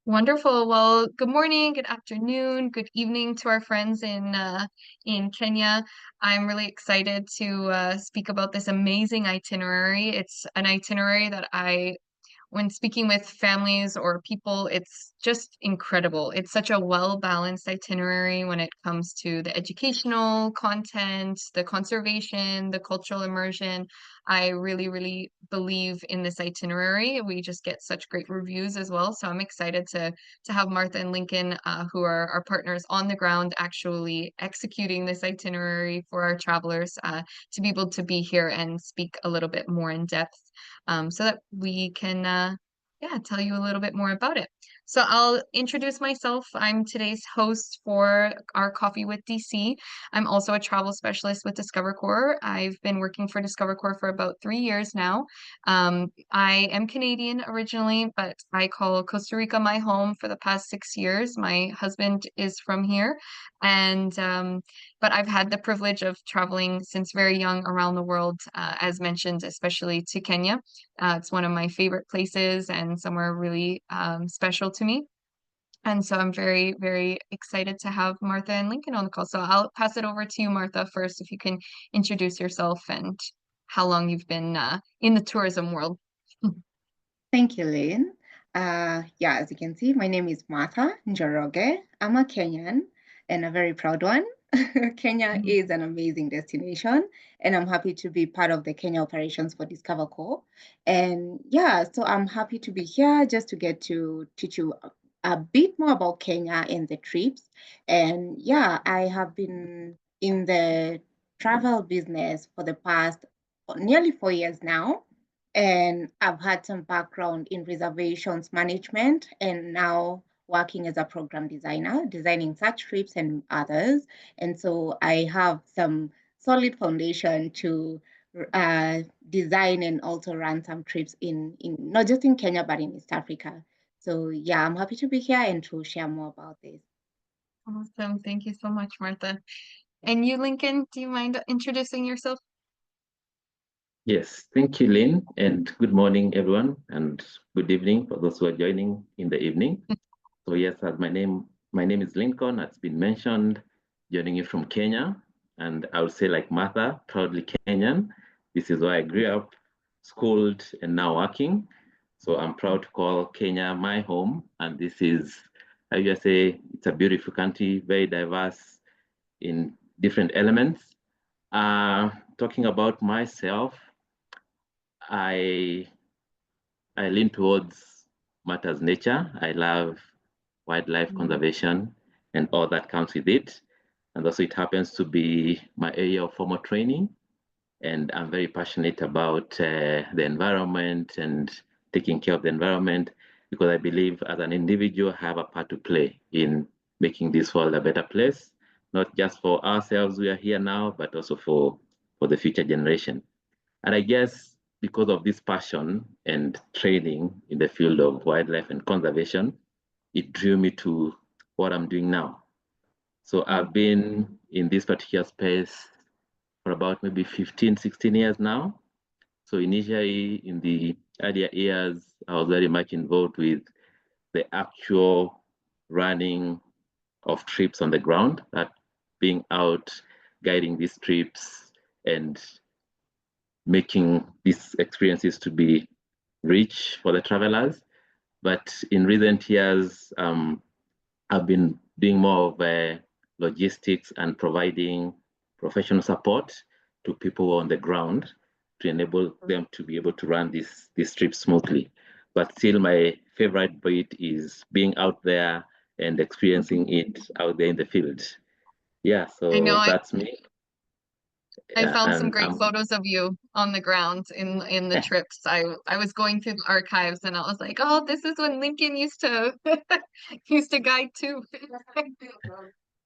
Wonderful. Well, good morning, good afternoon, good evening to our friends in Kenya. I'm really excited to speak about this amazing itinerary. It's an itinerary that when speaking with families or people, it's just incredible. It's such a well-balanced itinerary when it comes to the educational content, the conservation, the cultural immersion. I really, really believe in this itinerary. We just get such great reviews as well. So I'm excited to have Martha and Lincoln, who are our partners on the ground, actually executing this itinerary for our travelers, to be able to be here and speak a little bit more in depth, so that we can, yeah, tell you a little bit more about it. So I'll introduce myself. I'm today's host for our Coffee with DC. I'm also a travel specialist with Discover Corps. I've been working for Discover Corps for about 3 years now. I am Canadian originally, but I call Costa Rica my home for the past 6 years. My husband is from here, and but I've had the privilege of traveling since very young around the world, as mentioned, especially to Kenya. It's one of my favorite places and somewhere really special to me. And so I'm very, very excited to have Martha and Lincoln on the call. So I'll pass it over to you, Martha, first, if you can introduce yourself and how long you've been in the tourism world. Thank you, Lynn. Yeah, as you can see, my name is Martha Njoroge. I'm a Kenyan and a very proud one. Kenya is an amazing destination, and I'm happy to be part of the Kenya operations for Discover Corps. And yeah, so I'm happy to be here just to get to teach you a bit more about Kenya and the trips. And yeah, I have been in the travel business for the past nearly 4 years now. And I've had some background in reservations management and now working as a program designer, designing such trips and others. And so I have some solid foundation to design and also run some trips in not just in Kenya, but in East Africa. So yeah, I'm happy to be here and to share more about this. Awesome. Thank you so much, Martha. And you, Lincoln, do you mind introducing yourself? Yes, thank you, Lynn, and good morning, everyone, and good evening for those who are joining in the evening. So yes, as my name is Lincoln, as been mentioned, joining you from Kenya, and I would say like Martha, proudly Kenyan. This is where I grew up, schooled, and now working. So I'm proud to call Kenya my home, and this is, I just say, it's a beautiful country, very diverse in different elements. Talking about myself, I I lean towards matters nature. I love wildlife conservation and all that comes with it. And also it happens to be my area of formal training. And I'm very passionate about the environment and taking care of the environment because I believe as an individual, I have a part to play in making this world a better place, not just for ourselves, we are here now, but also for the future generation. And I guess because of this passion and training in the field of wildlife and conservation, it drew me to what I'm doing now. So I've been in this particular space for about maybe 15, 16 years now. So initially in the earlier years, I was very much involved with the actual running of trips on the ground, that being out guiding these trips and making these experiences to be rich for the travelers. But in recent years, I've been doing more of logistics and providing professional support to people on the ground to enable them to be able to run this trip smoothly. But still, my favorite bit is being out there and experiencing it out there in the field. Yeah, I know so that's me. I found some And great photos of you on the ground in the trips. I was going through the archives and I was like, oh, this is when Lincoln used to used to guide too.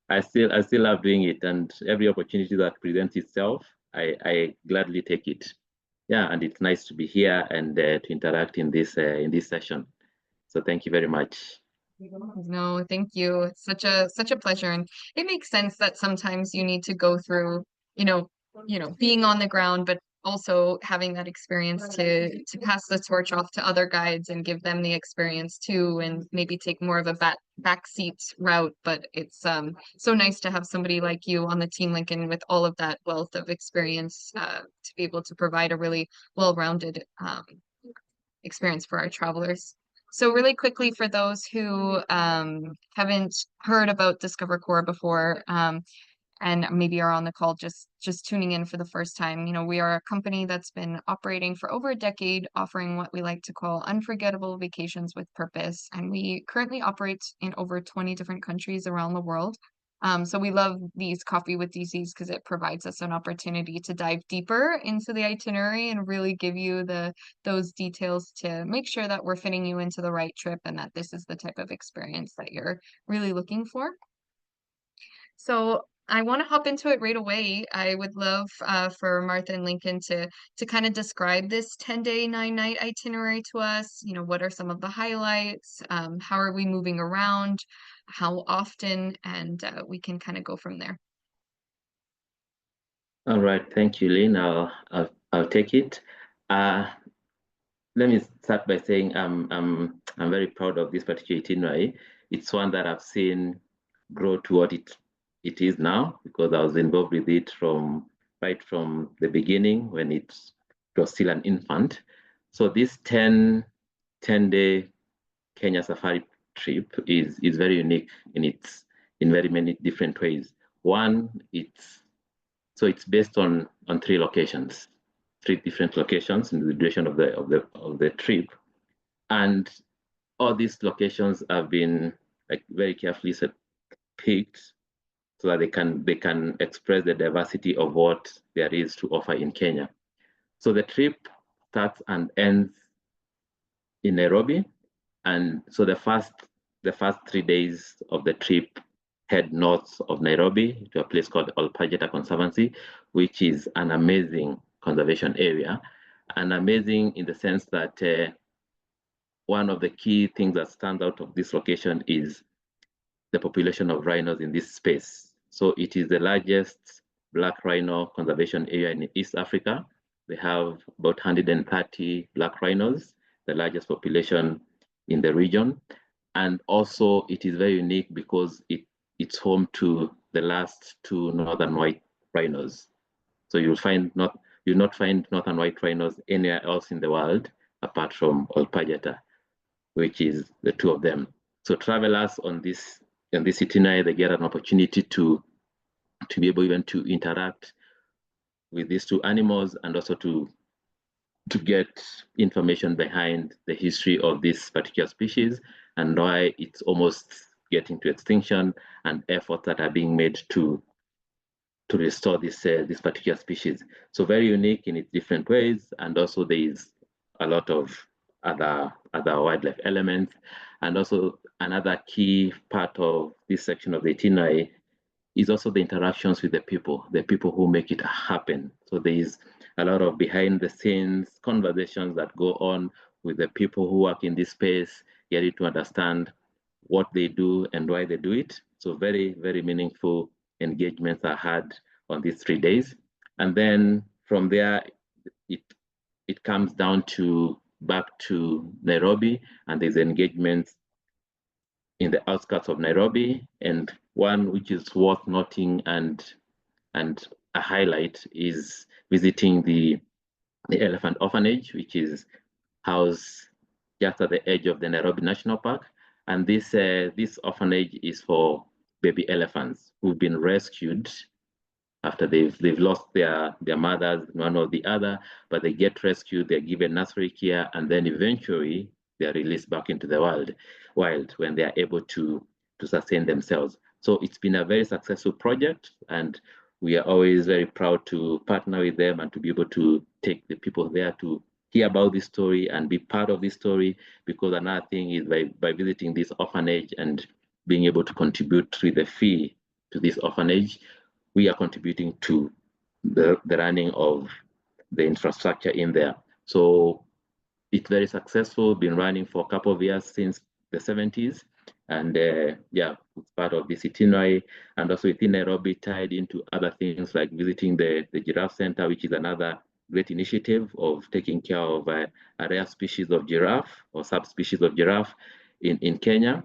I still love doing it, and every opportunity that presents itself, I gladly take it. Yeah, and it's nice to be here and to interact in this session. So thank you very much. No, thank you. It's such a pleasure, and it makes sense that sometimes you need to go through, you know, being on the ground, but also having that experience to pass the torch off to other guides and give them the experience too, and maybe take more of a backseat route. But it's so nice to have somebody like you on the Team Lincoln with all of that wealth of experience to be able to provide a really well-rounded experience for our travelers. So really quickly, for those who haven't heard about Discover Core before, and maybe are on the call just tuning in for the first time, we are a company that's been operating for over a decade, offering what we like to call unforgettable vacations with purpose. And we currently operate in over 20 different countries around the world. So we love these Coffee with DCs because it provides us an opportunity to dive deeper into the itinerary and really give you those details to make sure that we're fitting you into the right trip and that this is the type of experience that you're really looking for. So I want to hop into it right away. I would love for Martha and Lincoln to kind of describe this 10-day, 9-night itinerary to us. What are some of the highlights? How are we moving around? How often? And we can kind of go from there. All right, thank you, Lynn. I'll take it. Let me start by saying I'm very proud of this particular itinerary. It's one that I've seen grow to what it is now, because I was involved with it right from the beginning when it was still an infant. So this 10-day Kenya safari trip is very unique in very many different ways. One, it's based on 3 locations, 3 different locations in the duration of the trip, and all these locations have been very carefully picked so that they can express the diversity of what there is to offer in Kenya. So the trip starts and ends in Nairobi, and so the first 3 days of the trip head north of Nairobi to a place called Olpajeta Conservancy, which is an amazing conservation area, and amazing in the sense that one of the key things that stands out of this location is the population of rhinos in this space. So it is the largest black rhino conservation area in East Africa. They have about 130 black rhinos, the largest population in the region. And also it is very unique because it's home to the last 2 northern white rhinos. So you'll not find northern white rhinos anywhere else in the world apart from Olpajeta, which is the 2 of them. So travelers on this itinerary, they get an opportunity to be able even to interact with these 2 animals, and also to get information behind the history of this particular species and why it's almost getting to extinction, and efforts that are being made to restore this particular species. So very unique in its different ways, and also there is a lot of other wildlife elements. And also another key part of this section of the itinerary is also the interactions with the people who make it happen. So there is a lot of behind the scenes conversations that go on with the people who work in this space, getting to understand what they do and why they do it. So very, very meaningful engagements are had on these 3 days. And then from there, it comes down to back to Nairobi, and there's engagements in the outskirts of Nairobi. And one which is worth noting and a highlight is visiting the elephant orphanage, which is housed just at the edge of the Nairobi National Park. And this orphanage is for baby elephants who've been rescued after they've lost their mothers, one or the other, but they get rescued, they're given nursery care, and then eventually they're released back into the wild when they are able to sustain themselves. So it's been a very successful project, and we are always very proud to partner with them and to be able to take the people there to hear about this story and be part of this story. Because another thing is by visiting this orphanage and being able to contribute with the fee to this orphanage, we are contributing to the running of the infrastructure in there. So it's very successful, been running for a couple of years since the 70s. And yeah, it's part of this itinerary. And also within Nairobi, tied into other things like visiting the Giraffe Center, which is another great initiative of taking care of a rare species of giraffe or subspecies of giraffe in Kenya.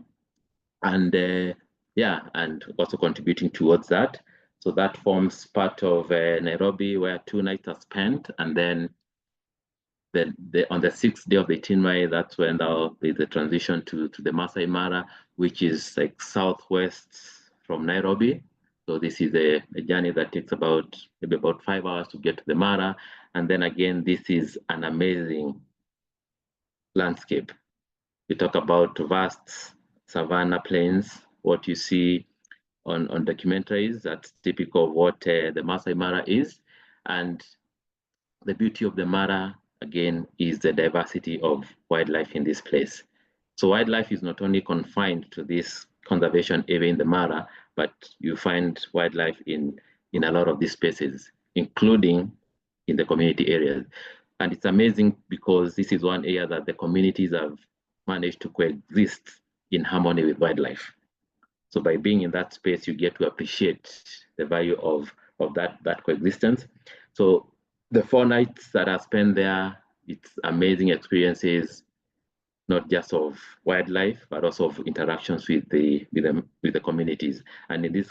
And yeah, and also contributing towards that. So that forms part of Nairobi, where 2 nights are spent, and then on the 6th day of the itinerary, that's when there's a transition to the Masai Mara, which is like southwest from Nairobi. So this is a journey that takes maybe about 5 hours to get to the Mara. And then again, this is an amazing landscape. We talk about vast savanna plains, what you see on documentaries, that's typical of what the Masai Mara is. And the beauty of the Mara, again, is the diversity of wildlife in this place. So wildlife is not only confined to this conservation area in the Mara, but you find wildlife in a lot of these spaces, including in the community areas. And it's amazing because this is one area that the communities have managed to coexist in harmony with wildlife. So by being in that space, you get to appreciate the value of that coexistence. So the 4 nights that I spent there, it's amazing experiences, not just of wildlife, but also of interactions with the communities. And in this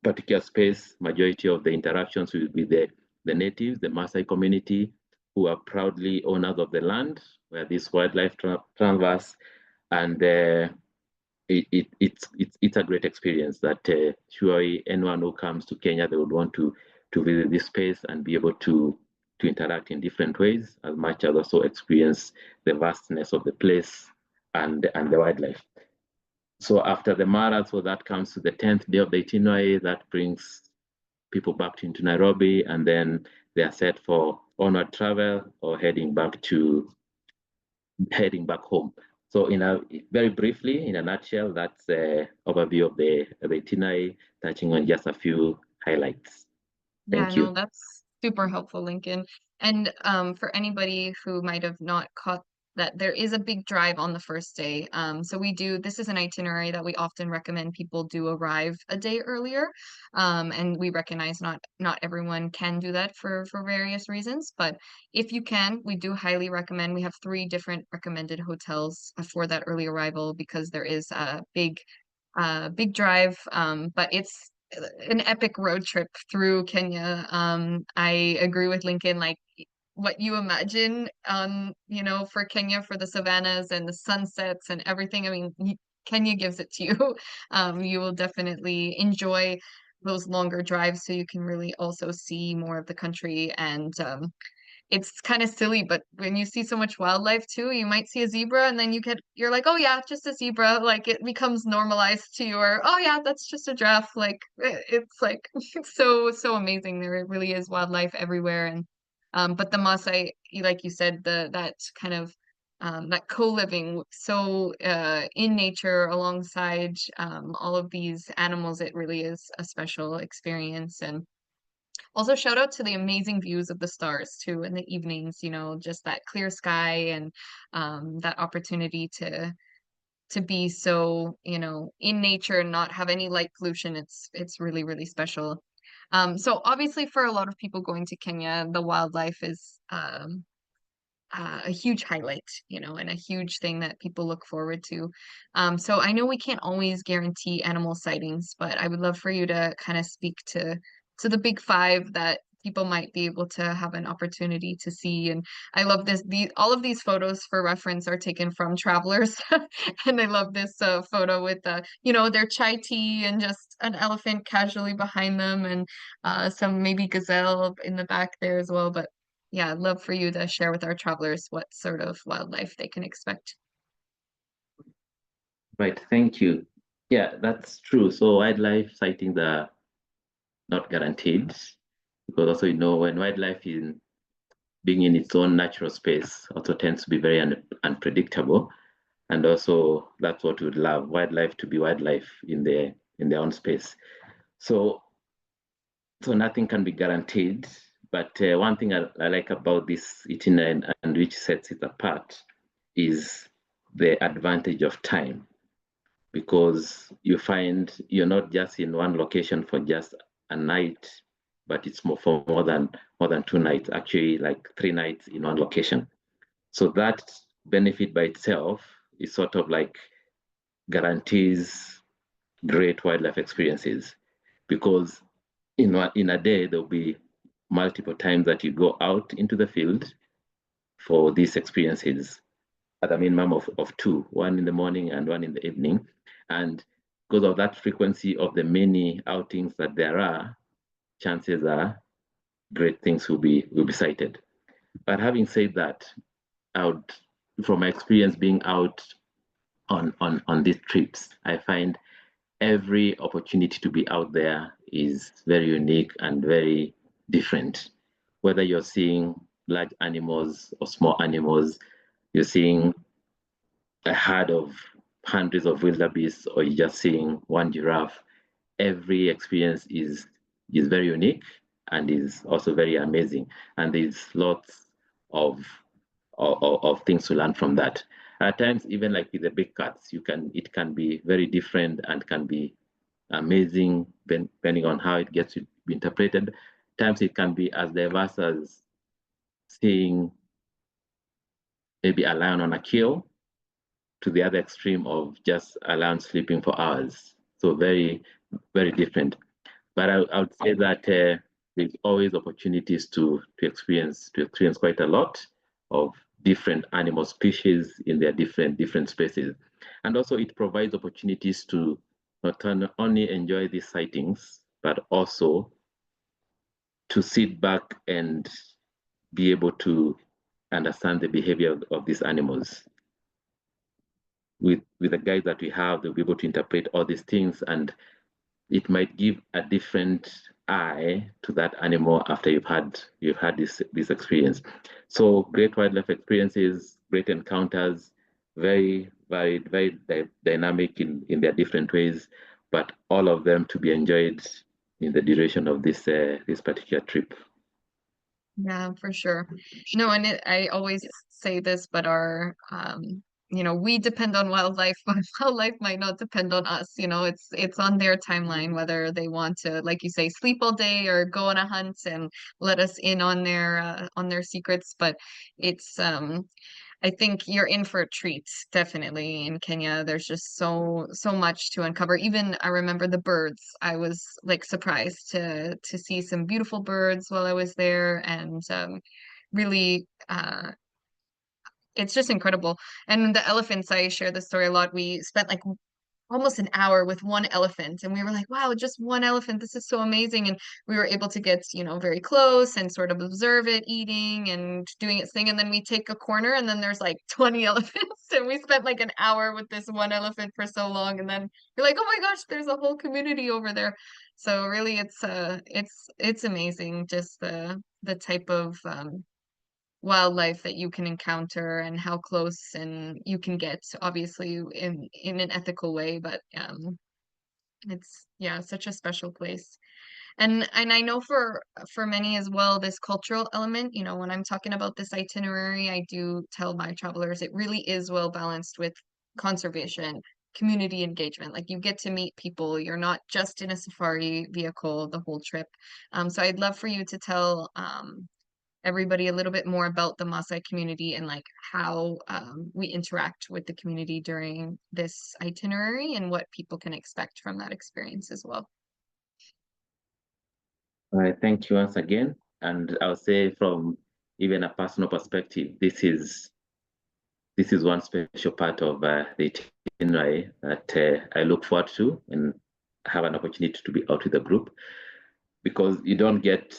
particular space, majority of the interactions with the natives, the Maasai community, who are proudly owners of the land where this wildlife traverse, and it's a great experience that surely anyone who comes to Kenya, they would want to visit this space and be able to interact in different ways, as much as also experience the vastness of the place and the wildlife. So after the Mara, so that comes to the 10th day of the itinerary, that brings people back into Nairobi, and then they are set for onward travel or heading back home. So very briefly, in a nutshell, that's the overview of the itinerary, touching on just a few highlights. Thank you. No, that's super helpful, Lincoln. And for anybody who might have not caught that, there is a big drive on the first day. So this is an itinerary that we often recommend people do arrive a day earlier. And we recognize not everyone can do that for various reasons, but if you can, we do highly recommend. We have 3 different recommended hotels for that early arrival, because there is a big drive, but it's an epic road trip through Kenya. I agree with Lincoln, like what you imagine for Kenya, for the savannas and the sunsets and everything. I mean, Kenya gives it to you. You will definitely enjoy those longer drives, so you can really also see more of the country. And it's kind of silly, but when you see so much wildlife too, you might see a zebra and then you're like, oh yeah, just a zebra. Like it becomes normalized to your, oh yeah, that's just a giraffe. Like it's like it's so amazing. There really is wildlife everywhere. And but the Maasai, like you said, that kind of that co-living so in nature alongside all of these animals, it really is a special experience. And also, shout out to the amazing views of the stars too in the evenings, just that clear sky and that opportunity to be so, in nature and not have any light pollution. It's really, really special. So obviously for a lot of people going to Kenya, the wildlife is a huge highlight, and a huge thing that people look forward to. So I know we can't always guarantee animal sightings, but I would love for you to kind of speak to the big 5 that people might be able to have an opportunity to see. And I love this. All of these photos, for reference, are taken from travelers, and I love this photo with their chai tea and just an elephant casually behind them, and some maybe gazelle in the back there as well. But yeah, I'd love for you to share with our travelers what sort of wildlife they can expect. Right, thank you. Yeah, that's true. So wildlife sightings are not guaranteed, because also, when wildlife is being in its own natural space, also tends to be very unpredictable. And also that's what we would love, wildlife to be wildlife in their own space. So nothing can be guaranteed. But one thing I like about this itinerary, and which sets it apart, is the advantage of time, because you find you're not just in one location for just a night, but it's for more than 2 nights, actually like 3 nights in one location. So that benefit by itself is sort of like guarantees great wildlife experiences, because in a day there'll be multiple times that you go out into the field for these experiences at a minimum of 2, one in the morning and one in the evening. And because of that frequency of the many outings that there are, chances are great things will be sighted. But having said that, from my experience being out on these trips, I find every opportunity to be out there is very unique and very different. Whether you're seeing large animals or small animals, you're seeing a herd of hundreds of wildebeest, or you're just seeing one giraffe, every experience is very unique and is also very amazing. And there's lots of things to learn from that. At times, even like with the big cats, it can be very different and can be amazing depending on how it gets to be interpreted. At times it can be as diverse as seeing maybe a lion on a kill, to the other extreme of just a lion sleeping for hours. So very, very different. But I would say that there's always opportunities to experience quite a lot of different animal species in their different spaces. And also it provides opportunities to not only enjoy these sightings, but also to sit back and be able to understand the behavior of these animals. With the guides that we have, they'll be able to interpret all these things, and it might give a different eye to that animal after you've had this experience. So great wildlife experiences, great encounters, very varied, very dynamic in their different ways, but all of them to be enjoyed in the duration of this particular trip. Yeah, for sure. No, and I always say this, but we depend on wildlife, but wildlife might not depend on us. It's on their timeline, whether they want to, like you say, sleep all day or go on a hunt and let us in on their secrets. But it's I think you're in for a treat, definitely, in Kenya. There's just so much to uncover. Even I remember the birds. I was like surprised to see some beautiful birds while I was there, and really it's just incredible. And the elephants, I share this story a lot. We spent like almost an hour with one elephant, and we were like, wow, just one elephant, this is so amazing. And we were able to get very close and sort of observe it eating and doing its thing. And then we take a corner and then there's like 20 elephants, and we spent like an hour with this one elephant for so long, and then you're like, oh my gosh, there's a whole community over there. So really it's amazing, just the type of wildlife that you can encounter and how close and you can get, obviously in an ethical way, but it's such a special place. And I know for many as well, this cultural element, when I'm talking about this itinerary, I do tell my travelers it really is well balanced with conservation, community engagement. Like, you get to meet people, you're not just in a safari vehicle the whole trip. So I'd love for you to tell everybody a little bit more about the Maasai community and like how we interact with the community during this itinerary and what people can expect from that experience as well. All right, thank you once again. And I'll say from even a personal perspective, this is one special part of the itinerary that I look forward to and have an opportunity to be out with the group, because you don't get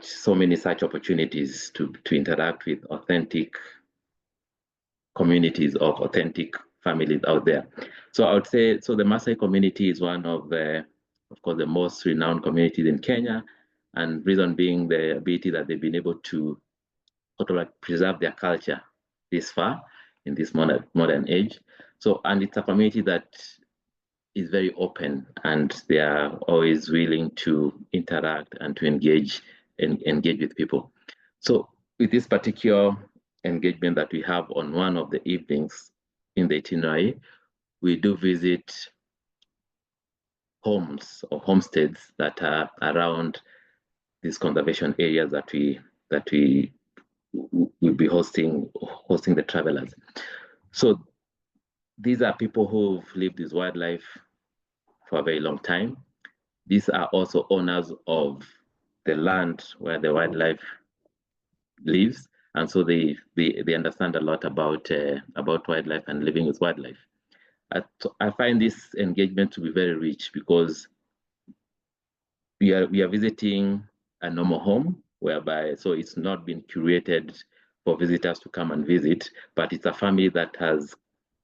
so many such opportunities to interact with authentic communities of authentic families out there. So I would say, so the Maasai community is one of course, the most renowned communities in Kenya, and reason being the ability that they've been able to sort of like preserve their culture this far in this modern age. So, and it's a community that is very open, and they are always willing to interact and to engage with people. So with this particular engagement that we have on one of the evenings in the itinerary, we do visit homes or homesteads that are around these conservation areas that we will be hosting the travelers. So these are people who've lived with wildlife for a very long time. These are also owners of the land where the wildlife lives, and so they understand a lot about wildlife and living with wildlife. I find this engagement to be very rich because we are visiting a normal home whereby, so it's not been curated for visitors to come and visit, but it's a family that has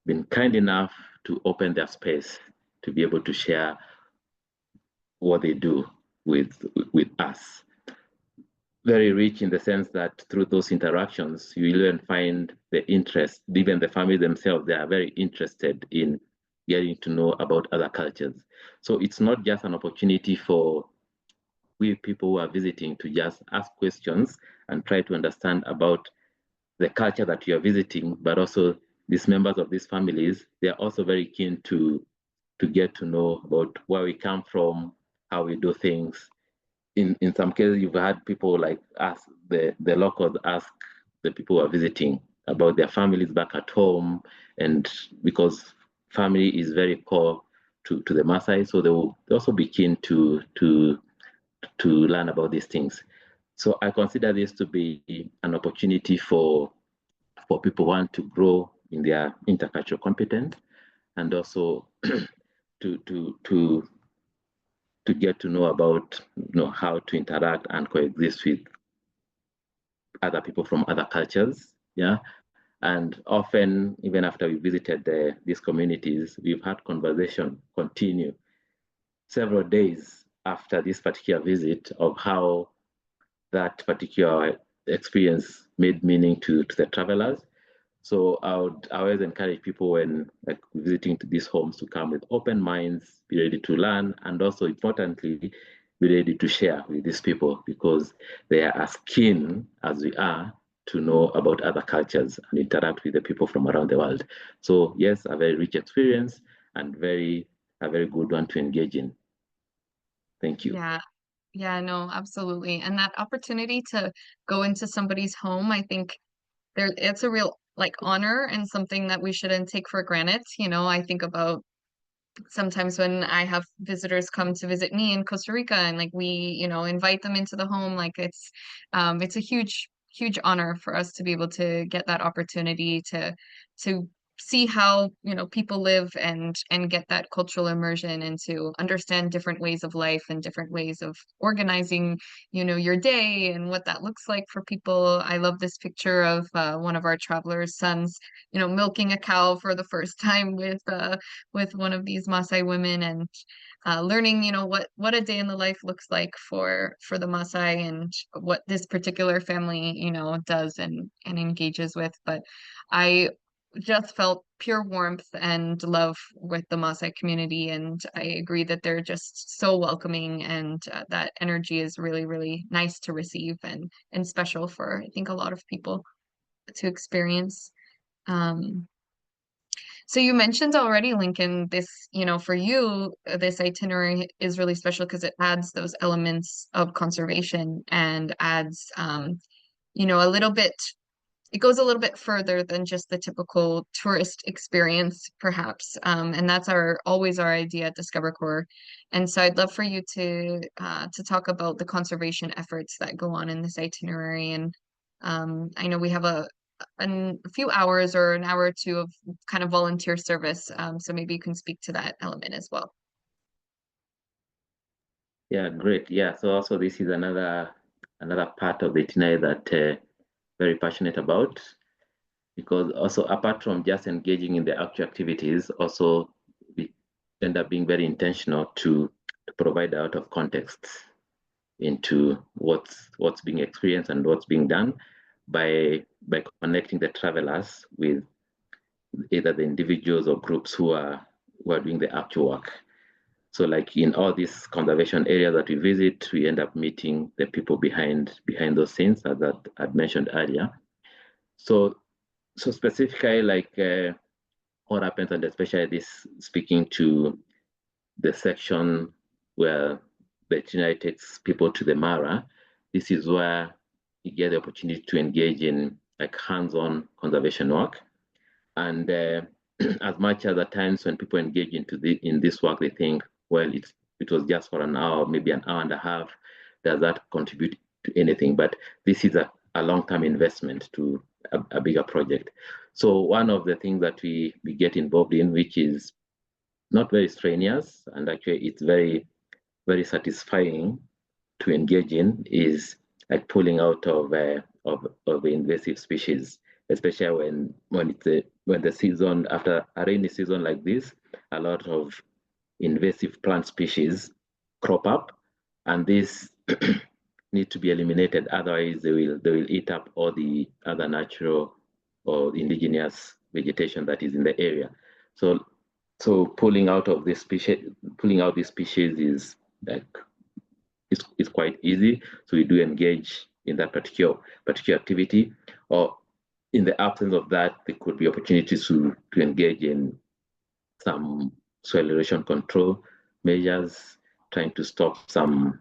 been kind enough to open their space to be able to share what they do with us. Very rich in the sense that through those interactions, you will even find the interest, even the family themselves, they are very interested in getting to know about other cultures. So it's not just an opportunity for we people who are visiting to just ask questions and try to understand about the culture that you are visiting, but also these members of these families, they are also very keen to get to know about where we come from, how we do things. In some cases, you've had people like ask the locals ask the people who are visiting about their families back at home, and because family is very core to the Maasai, so they will also be keen to learn about these things. So I consider this to be an opportunity for people who want to grow in their intercultural competence, and also to get to know about how to interact and coexist with other people from other cultures. Yeah. And often, even after we visited these communities, we've had conversation continue several days after this particular visit of how that particular experience made meaning to the travelers. So I always encourage people when visiting to these homes to come with open minds, be ready to learn, and also importantly, be ready to share with these people because they are as keen as we are to know about other cultures and interact with the people from around the world. So yes, a very rich experience and a very good one to engage in. Thank you. Yeah, no, absolutely. And that opportunity to go into somebody's home, I think it's a real honor and something that we shouldn't take for granted. I think about sometimes when I have visitors come to visit me in Costa Rica and we, invite them into the home, it's a huge honor for us to be able to get that opportunity to see how, people live and get that cultural immersion and to understand different ways of life and different ways of organizing, your day and what that looks like for people. I love this picture of one of our travelers' sons, milking a cow for the first time with one of these Maasai women and learning, what a day in the life looks like for the Maasai and what this particular family, does and engages with. But I just felt pure warmth and love with the Maasai community, and I agree that they're just so welcoming, and that energy is really, really nice to receive and special for, I think, a lot of people to experience. So you mentioned already, Lincoln, this, for you, this itinerary is really special because it adds those elements of conservation and adds, a little bit, it goes a little bit further than just the typical tourist experience, perhaps. And that's always our idea at Discover Core. And so I'd love for you to talk about the conservation efforts that go on in this itinerary. And I know we have a few hours or an hour or two of kind of volunteer service. So maybe you can speak to that element as well. Yeah, great. Yeah, so also this is another part of the itinerary that very passionate about, because also apart from just engaging in the actual activities, also we end up being very intentional to provide a lot of context into what's being experienced and what's being done by connecting the travelers with either the individuals or groups who are doing the actual work. So like in all these conservation areas that we visit, we end up meeting the people behind those scenes that I'd mentioned earlier. So specifically what happens, and especially this speaking to the section where the itinerary takes people to the Mara, this is where you get the opportunity to engage in like hands-on conservation work. And as much as at times when people engage in this work, they think, well, it was just for an hour, maybe an hour and a half. Does that contribute to anything? But this is a long-term investment to a bigger project. So one of the things that we get involved in, which is not very strenuous, and actually it's very, very satisfying to engage in, is like pulling out of invasive species, especially when the season, after a rainy season like this, a lot of invasive plant species crop up, and these need to be eliminated. Otherwise, they will eat up all the other natural or indigenous vegetation that is in the area. So pulling out these species is like it's quite easy. So we do engage in that particular activity, or in the absence of that, there could be opportunities to engage in some soil erosion control measures, trying to stop some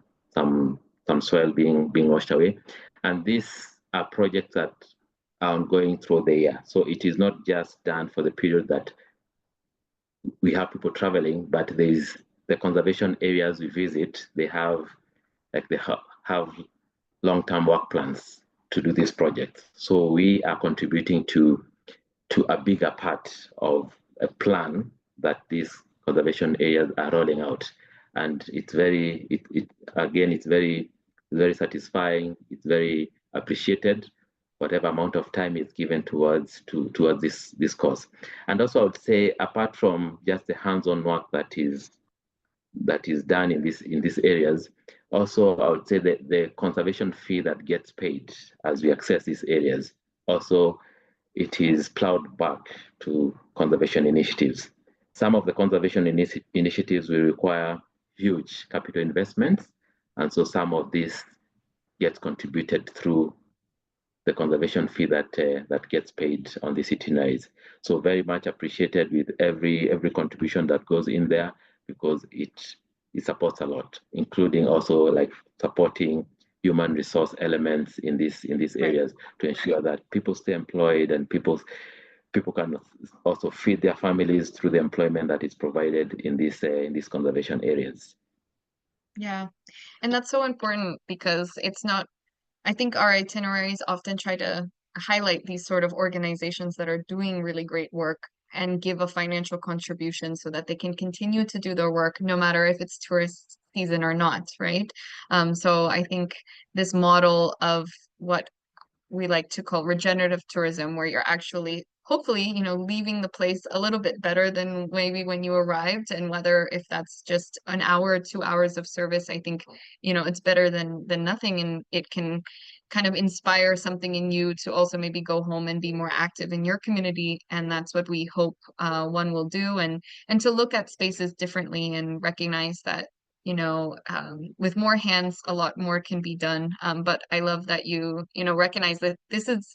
soil being washed away. And these are projects that are ongoing through the year. So it is not just done for the period that we have people traveling, but there's the conservation areas we visit, they have long-term work plans to do these projects. So we are contributing to a bigger part of a plan that these conservation areas are rolling out. And it's very, again, it's very, very satisfying. It's very appreciated, whatever amount of time is given towards this cause. And also I would say, apart from just the hands-on work that is done in these areas, also I would say that the conservation fee that gets paid as we access these areas, also it is plowed back to conservation initiatives. Some of the conservation initiatives will require huge capital investments, and so some of this gets contributed through the conservation fee that gets paid on these itineraries. So very much appreciated with every contribution that goes in there, because it supports a lot, including also like supporting human resource elements in these areas, to ensure that people stay employed and people can also feed their families through the employment that is provided in these conservation areas. Yeah, and that's so important, because it's not, I think our itineraries often try to highlight these sort of organizations that are doing really great work and give a financial contribution so that they can continue to do their work no matter if it's tourist season or not, right? So I think this model of what we like to call regenerative tourism, where you're actually hopefully, you know, leaving the place a little bit better than maybe when you arrived, and whether if that's just an hour or 2 hours of service, I think, you know, it's better than nothing, and it can kind of inspire something in you to also maybe go home and be more active in your community. And that's what we hope one will do, and to look at spaces differently and recognize that, you know, with more hands, a lot more can be done. But I love that you know, recognize that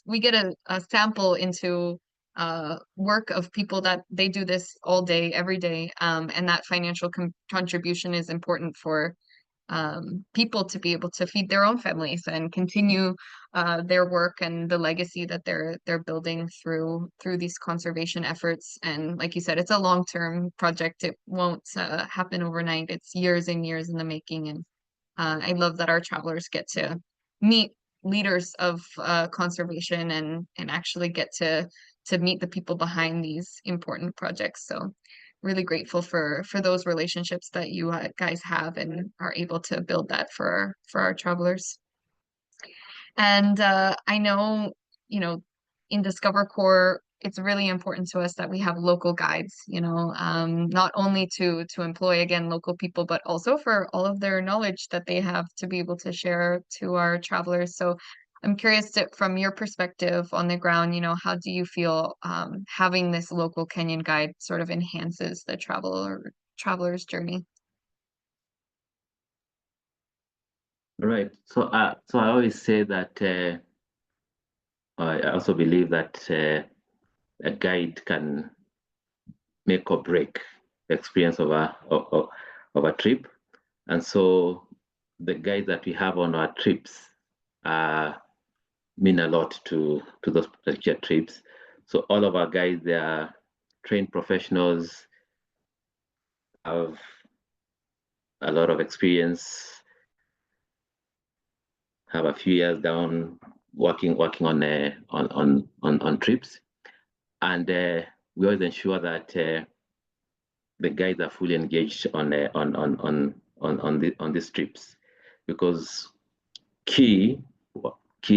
we get a sample into work of people that they do this all day, every day. And that financial contribution is important for people to be able to feed their own families and continue their work and the legacy that they're building through these conservation efforts. And like you said, it's a long-term project. It won't happen overnight. It's years and years in the making. And I love that our travelers get to meet leaders of conservation and actually get to meet the people behind these important projects. So really grateful for those relationships that you guys have and are able to build that for our travelers. And I know, you know, in Discover Corps, it's really important to us that we have local guides, you know, not only to employ, again, local people, but also for all of their knowledge that they have to be able to share to our travelers. So I'm curious from your perspective on the ground, you know, how do you feel having this local Kenyan guide sort of enhances the traveler's journey? Right. So I always say that I also believe that a guide can make or break the experience of a trip. And so the guides that we have on our trips mean a lot to those particular trips. So all of our guides, they are trained professionals, have a lot of experience, have a few years down working on trips, and we always ensure that the guides are fully engaged on these trips, because key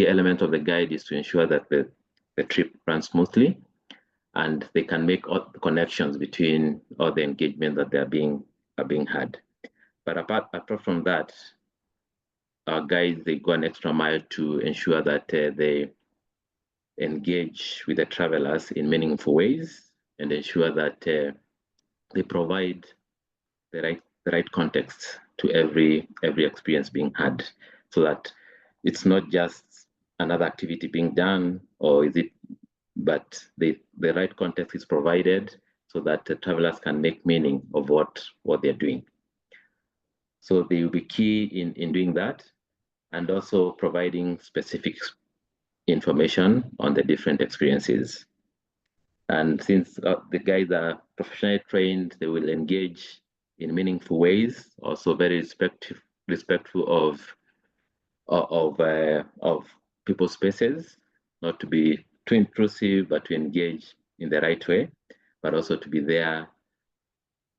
element of the guide is to ensure that the trip runs smoothly and they can make all the connections between all the engagement that are being had. But apart from that, our guides, they go an extra mile to ensure that they engage with the travelers in meaningful ways and ensure that they provide the right context to every experience being had, so that it's not just another activity being done, but the right context is provided so that the travelers can make meaning of what they're doing. So they will be key in doing that, and also providing specific information on the different experiences. And since the guys are professionally trained, they will engage in meaningful ways, also very respectful of people's spaces, not to be too intrusive, but to engage in the right way, but also to be there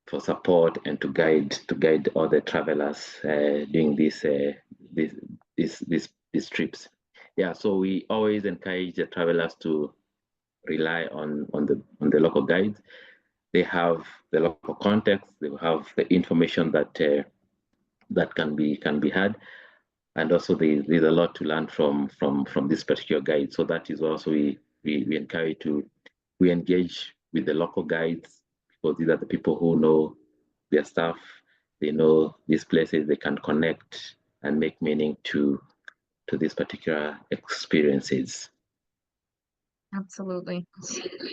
for support and to guide all the travelers during these trips. Yeah, so we always encourage the travelers to rely on the local guides. They have the local context, they have the information that can be had, and also there's a lot to learn from this particular guide. So that is also we encourage we engage with the local guides, because these are the people who know their stuff, they know these places, they can connect and make meaning to these particular experiences. Absolutely.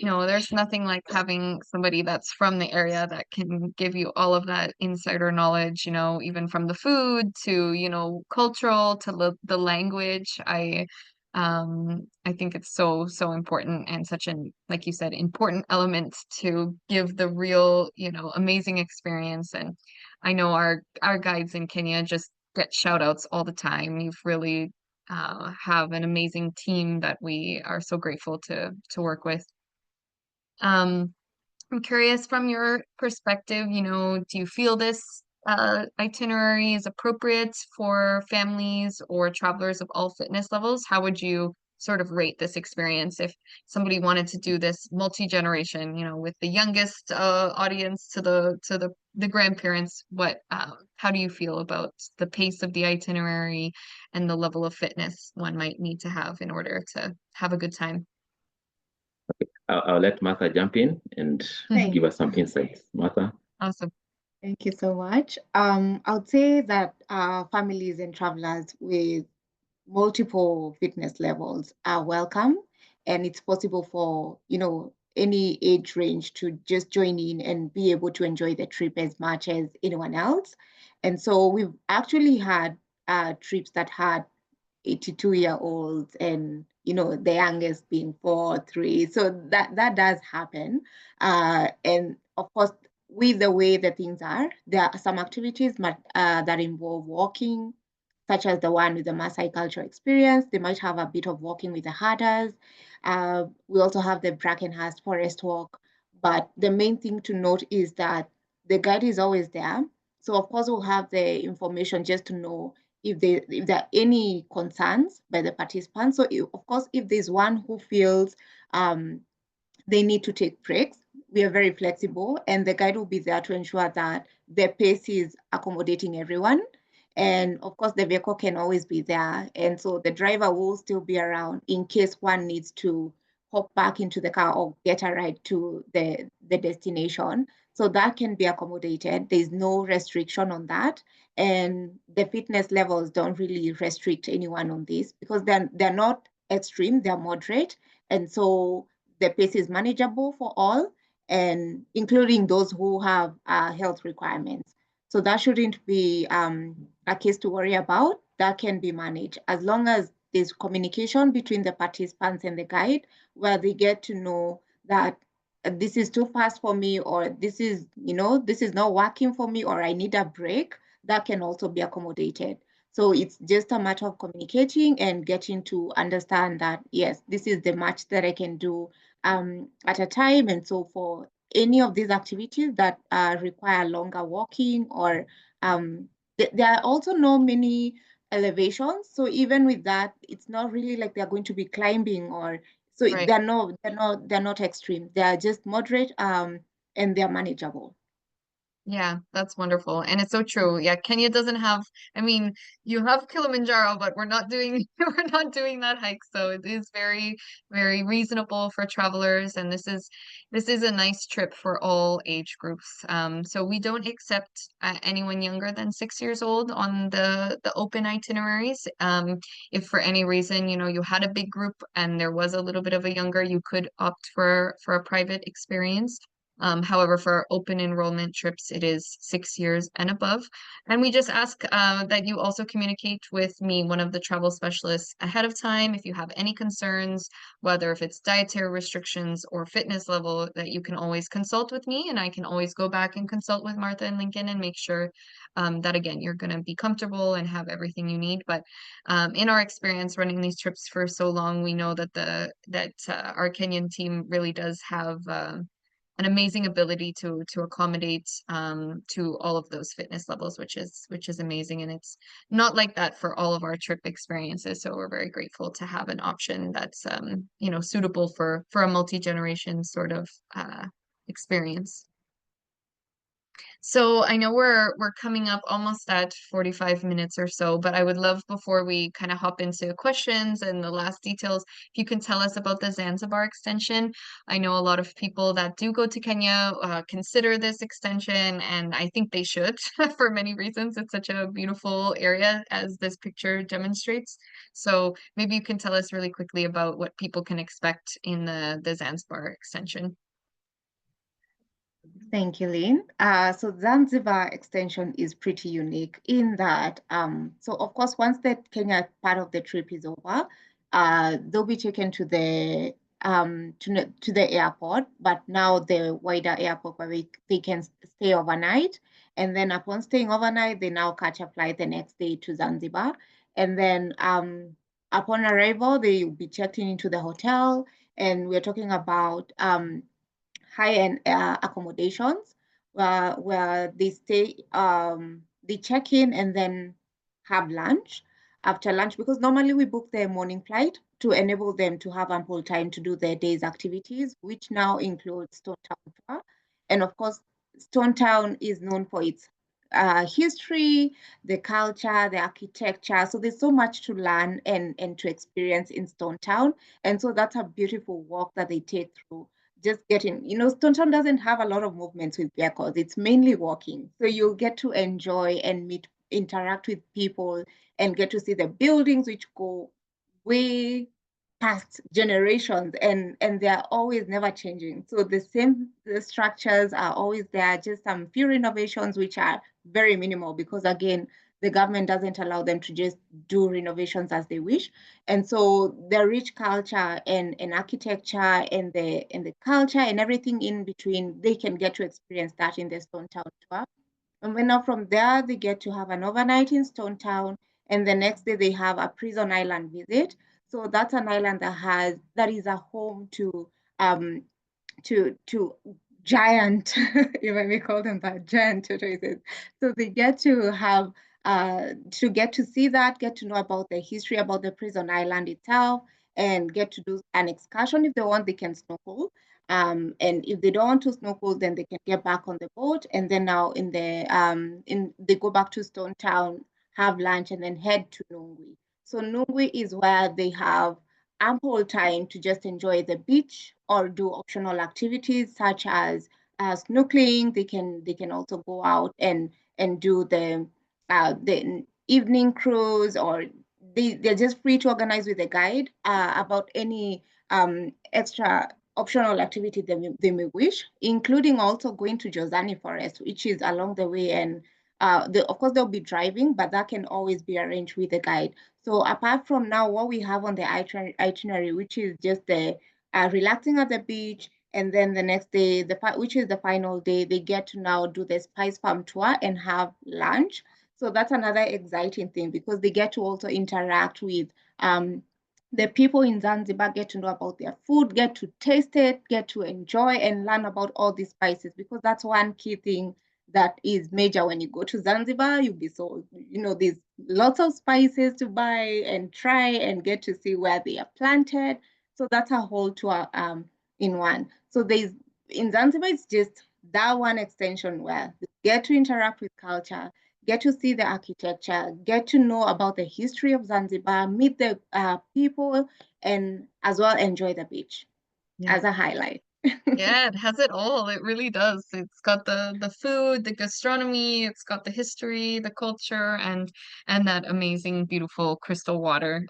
No, there's nothing like having somebody that's from the area that can give you all of that insider knowledge, even from the food to, cultural to the language. I think it's so important and such an, like you said, important element to give the real, amazing experience. And I know our guides in Kenya just get shout outs all the time. You've really have an amazing team that we are so grateful to work with. I'm curious, from your perspective, do you feel this itinerary is appropriate for families or travelers of all fitness levels? How would you sort of rate this experience if somebody wanted to do this multi-generation, with the youngest audience to the grandparents? How do you feel about the pace of the itinerary and the level of fitness one might need to have in order to have a good time? I'll let Martha jump in and give us some insights. Martha? Awesome. Thank you so much. I would say that families and travelers with multiple fitness levels are welcome, and it's possible for any age range to just join in and be able to enjoy the trip as much as anyone else. And so we've actually had trips that had 82-year-olds and the youngest being 4 or 3. So that does happen. And of course, with the way that things are, there are some activities that involve walking, such as the one with the Maasai cultural experience. They might have a bit of walking with the herders. We also have the Brackenhurst Forest Walk. But the main thing to note is that the guide is always there. So of course, we'll have the information just to know if there are any concerns by the participants. So of course, if there's one who feels they need to take breaks, we are very flexible, and the guide will be there to ensure that the pace is accommodating everyone. And of course, the vehicle can always be there. And so the driver will still be around in case one needs to hop back into the car or get a ride to the destination. So that can be accommodated. There's no restriction on that. And the fitness levels don't really restrict anyone on this, because they're not extreme, they're moderate. And so the pace is manageable for all, and including those who have health requirements. So that shouldn't be a case to worry about. That can be managed as long as there's communication between the participants and the guide, where they get to know that this is too fast for me, or this is, this is not working for me, or I need a break. That can also be accommodated. So it's just a matter of communicating and getting to understand that, yes, this is the much that I can do at a time. And so for any of these activities that require longer walking, or there are also not many elevations. So even with that, it's not really like they're going to be climbing, or so Right. they're not extreme. They are just moderate and they're manageable. Yeah, that's wonderful. And it's so true. Yeah, Kenya doesn't have, I mean, you have Kilimanjaro, but we're not doing we're not doing that hike. So it is very, very reasonable for travelers. And this is a nice trip for all age groups. So we don't accept anyone younger than 6 years old on the open itineraries. If for any reason, you had a big group and there was a little bit of a younger, you could opt for a private experience. However, for our open enrollment trips, it is 6 years and above. And we just ask that you also communicate with me, one of the travel specialists, ahead of time if you have any concerns, whether if it's dietary restrictions or fitness level, that you can always consult with me, and I can always go back and consult with Martha and Lincoln and make sure that, again, you're going to be comfortable and have everything you need. But in our experience running these trips for so long, we know that our Kenyan team really does have an amazing ability to accommodate to all of those fitness levels, which is amazing. And it's not like that for all of our trip experiences. So we're very grateful to have an option that's suitable for a multi-generation sort of experience. So I know we're coming up almost at 45 minutes or so, but I would love, before we kind of hop into questions and the last details, if you can tell us about the Zanzibar extension. I know a lot of people that do go to Kenya consider this extension, and I think they should for many reasons. It's such a beautiful area, as this picture demonstrates. So maybe you can tell us really quickly about what people can expect in the Zanzibar extension. Thank you, Lynn. So Zanzibar extension is pretty unique in that, so of course, once the Kenya part of the trip is over, they'll be taken to the airport, but now the wider airport where they can stay overnight. And then upon staying overnight, they now catch a flight the next day to Zanzibar. And then upon arrival, they will be checked into the hotel. And we're talking about high-end accommodations where they stay, they check in and then have lunch. After lunch, because normally we book their morning flight to enable them to have ample time to do their day's activities, which now includes Stone Town tour. And of course, Stone Town is known for its history, the culture, the architecture. So there's so much to learn and to experience in Stone Town. And so that's a beautiful walk that they take through. Just getting, Stone Town doesn't have a lot of movements with vehicles. It's mainly walking. So you'll get to enjoy and interact with people and get to see the buildings, which go way past generations, and they're always never changing. So the structures are always there, just some few renovations, which are very minimal, because again, the government doesn't allow them to just do renovations as they wish. And so the rich culture and architecture and the culture and everything in between, they can get to experience that in the Stone Town tour. And then now from there, they get to have an overnight in Stone Town, and the next day they have a Prison Island visit. So that's an island that is a home to giant, if I may call them that, giant tortoises. So they get to have to get to see that, get to know about the history about the Prison Island itself, and get to do an excursion. If they want, they can snorkel. And if they don't want to snorkel, then they can get back on the boat. And then now they go back to Stone Town, have lunch, and then head to Nungwi. So Nungwi is where they have ample time to just enjoy the beach or do optional activities such as snorkeling. They can also go out and do the evening cruise, or they're just free to organize with a guide about any extra optional activity they may wish, including also going to Jozani Forest, which is along the way. And of course, they'll be driving, but that can always be arranged with the guide. So apart from now, what we have on the itinerary, which is just the relaxing at the beach, and then the next day, which is the final day, they get to now do the spice farm tour and have lunch. So that's another exciting thing because they get to also interact with the people in Zanzibar, get to know about their food, get to taste it, get to enjoy and learn about all these spices, because that's one key thing that is major when you go to Zanzibar. You'll be sold, there's lots of spices to buy and try and get to see where they are planted. So that's a whole tour in one. So in Zanzibar, it's just that one extension where you get to interact with culture, get to see the architecture, get to know about the history of Zanzibar, meet the people, and as well enjoy the beach as a highlight. Yeah, it has it all. It really does. It's got the food, the gastronomy, it's got the history, the culture, and that amazing, beautiful crystal water.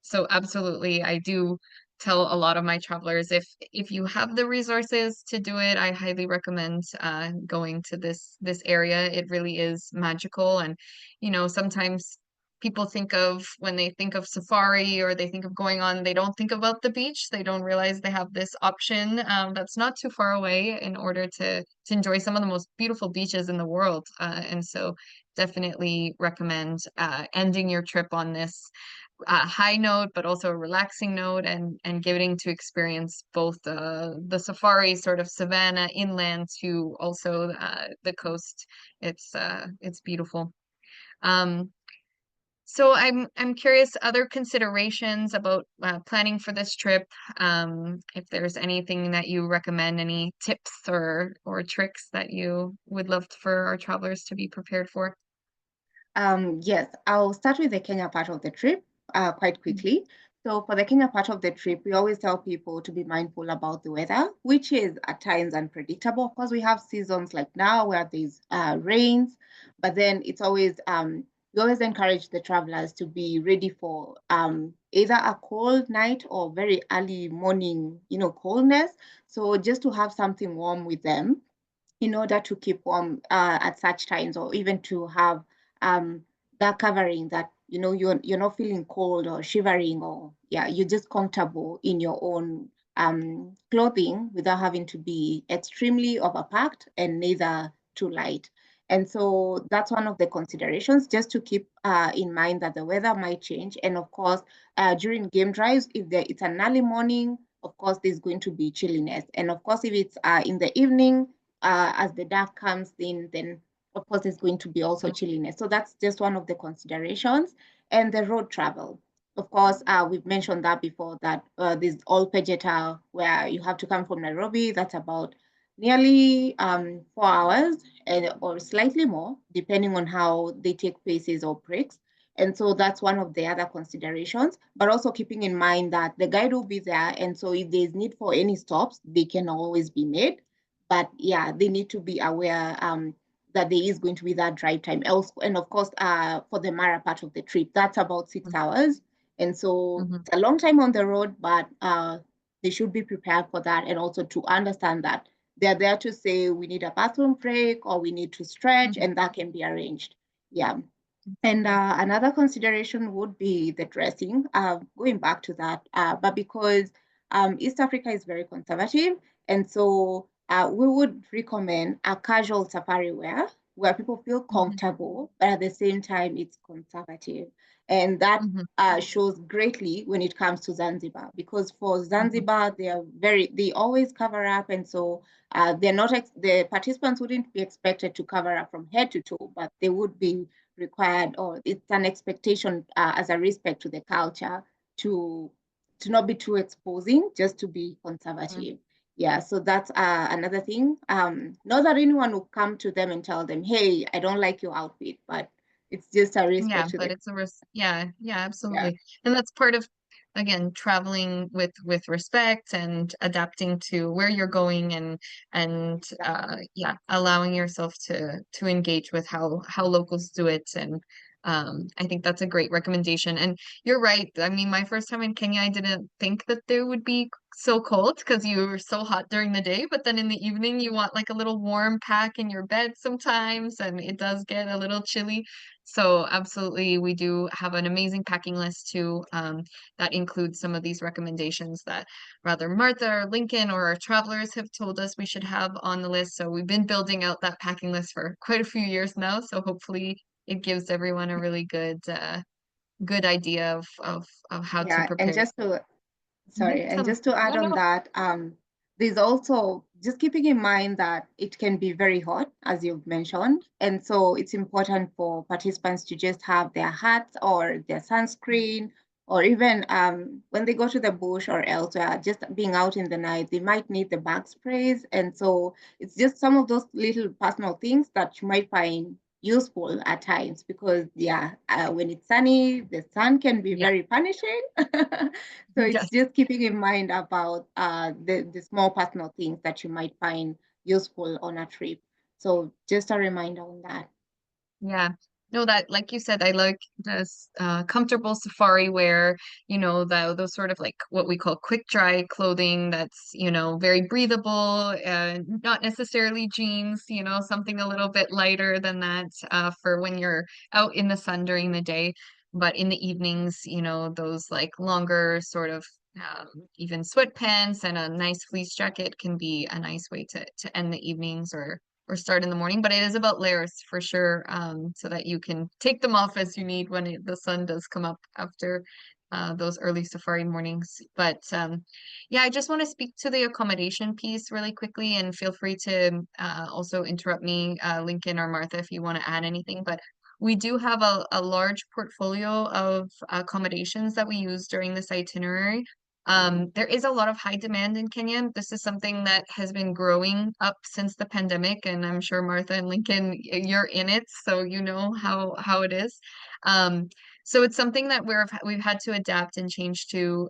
So absolutely, I do tell a lot of my travelers if you have the resources to do it, I highly recommend going to this area. It really is magical, and sometimes people think of when they think of safari or they think of going on, they don't think about the beach. They don't realize they have this option that's not too far away in order to enjoy some of the most beautiful beaches in the world. And so definitely recommend ending your trip on this high note, but also a relaxing note, and getting to experience both the safari sort of savannah inland to also the coast. It's beautiful. Um, so I'm curious, other considerations about planning for this trip. If there's anything that you recommend, any tips or tricks that you would love for our travelers to be prepared for. Yes, I'll start with the Kenya part of the trip quite quickly. So for the Kenya part of the trip, we always tell people to be mindful about the weather, which is at times unpredictable. Of course, we have seasons like now where there's rains, but then it's always, we always encourage the travelers to be ready for either a cold night or very early morning, coldness. So just to have something warm with them in order to keep warm at such times, or even to have um, that covering that you're not feeling cold or shivering, or you're just comfortable in your own clothing without having to be extremely overpacked and neither too light. And so that's one of the considerations, just to keep in mind that the weather might change. And of course, during game drives, if it's an early morning, of course, there's going to be chilliness. And of course, if it's in the evening, as the dark comes in, then of course there's going to be also chilliness. So that's just one of the considerations. And the road travel. Of course, we've mentioned that before, that there's Ol Pejeta, where you have to come from Nairobi. That's about nearly 4 hours or slightly more, depending on how they take paces or breaks. And so that's one of the other considerations, but also keeping in mind that the guide will be there. And so if there's need for any stops, they can always be made. But yeah, they need to be aware that there is going to be that drive time. And of course, for the Mara part of the trip, that's about 6 hours. And so it's a long time on the road, but they should be prepared for that, and also to understand that they're there to say we need a bathroom break or we need to stretch, and that can be arranged. Yeah. And another consideration would be the dressing, going back to that, but because East Africa is very conservative, and so we would recommend a casual safari wear where people feel comfortable, but at the same time it's conservative. And that shows greatly when it comes to Zanzibar, because for Zanzibar, they always cover up, and so the participants wouldn't be expected to cover up from head to toe, but they would be required, or it's an expectation as a respect to the culture to not be too exposing, just to be conservative. Yeah, so that's another thing. Not that anyone will come to them and tell them, hey, I don't like your outfit, but it's just a respect to But the it's a risk. Yeah, absolutely. And that's part of, again, traveling with respect and adapting to where you're going, and allowing yourself to engage with how locals do it, and I think that's a great recommendation. And you're right. I mean, my first time in Kenya, I didn't think that they would be so cold because you were so hot during the day, but then in the evening you want like a little warm pack in your bed sometimes, and it does get a little chilly. So absolutely, we do have an amazing packing list too, that includes some of these recommendations that rather Martha or Lincoln or our travelers have told us we should have on the list. So we've been building out that packing list for quite a few years now. So hopefully it gives everyone a really good idea of how to Yeah, and prepare. just to Mhm. sorry, and Tell me. just to add No, on no. that, there's also just keeping in mind that it can be very hot, as you've mentioned. And so it's important for participants to just have their hats or their sunscreen, or even when they go to the bush or elsewhere, just being out in the night, they might need the bug sprays. And so it's just some of those little personal things that you might find useful at times because, yeah, when it's sunny, the sun can be Yeah. very punishing. So it's Yes. just keeping in mind about the small personal things that you might find useful on a trip. So just a reminder on that. Yeah. No, that like you said, I like this comfortable safari wear, those sort of like what we call quick dry clothing that's, very breathable, not necessarily jeans, something a little bit lighter than that for when you're out in the sun during the day. But in the evenings, those like longer sort of even sweatpants and a nice fleece jacket can be a nice way to end the evenings or start in the morning, but it is about layers for sure, so that you can take them off as you need when the sun does come up after those early safari mornings. But yeah, I just want to speak to the accommodation piece really quickly, and feel free to also interrupt me, Lincoln or Martha, if you want to add anything. But we do have a large portfolio of accommodations that we use during this itinerary. There is a lot of high demand in Kenya. This is something that has been growing up since the pandemic, and I'm sure Martha and Lincoln, you're in it, so you know how it is. Um, so it's something that we've had to adapt and change to.